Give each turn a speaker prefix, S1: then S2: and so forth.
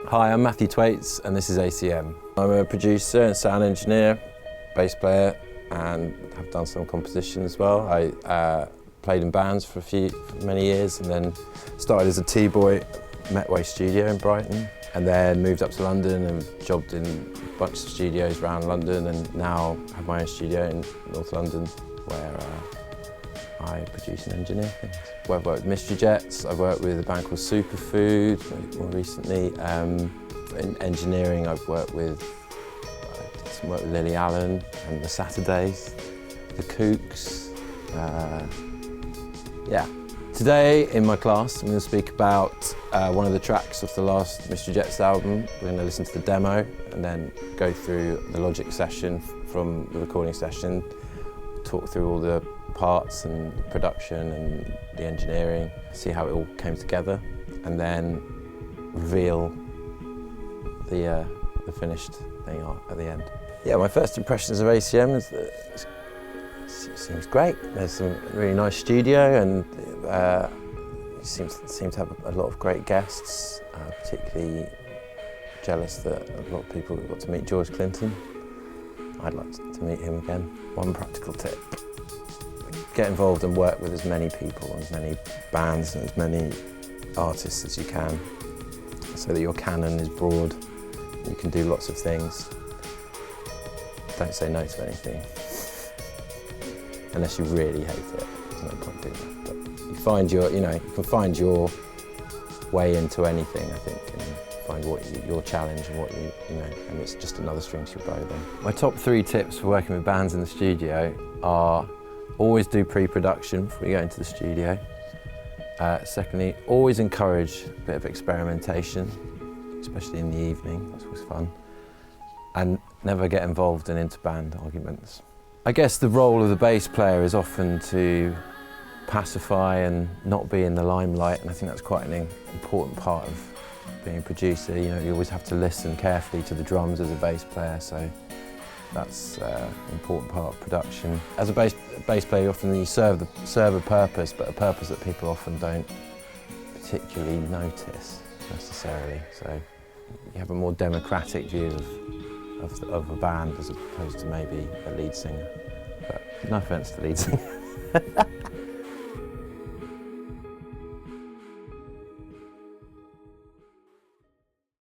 S1: Hi, I'm Matt Twaites and this is ACM. I'm a producer and sound engineer, bass player, and have done some composition as well. I played in bands for many years and then started as a T-boy at Matt Twaites studio in Brighton, and then moved up to London and jobbed in a bunch of studios around London, and now have my own studio in North London where I produce and engineer things. Well, I've worked with Mystery Jets, I've worked with a band called Superfood more recently. In engineering I did some work with Lily Allen and the Saturdays, the Kooks. Yeah. Today in my class I'm going to speak about one of the tracks of the last Mystery Jets album. We're going to listen to the demo and then go through the Logic session from the recording session, talk through all the parts and production and the engineering, see how it all came together, and then reveal the finished thing at the end. Yeah, my first impressions of ACM is that it seems great. There's some really nice studio, and it seems to have a lot of great guests. Particularly jealous that a lot of people got to meet George Clinton. I'd like to meet him again. One practical tip: get involved and work with as many people, as many bands and as many artists as you can, so that your canon is broad and you can do lots of things. Don't say no to anything, unless you really hate it. There's no point doing that. But you can find your way into anything, I think, and find your challenge and and it's just another string to your bow then. My top 3 tips for working with bands in the studio are: always do pre-production before you go into the studio. Secondly, always encourage a bit of experimentation, especially in the evening, that's always fun. And never get involved in inter-band arguments. I guess the role of the bass player is often to pacify and not be in the limelight, and I think that's quite an important part of being a producer. You always have to listen carefully to the drums as a bass player, so that's an important part of production. As a bass player, often you serve a purpose, but a purpose that people often don't particularly notice necessarily. So you have a more democratic view of a band as opposed to maybe a lead singer. But no offence to lead singer.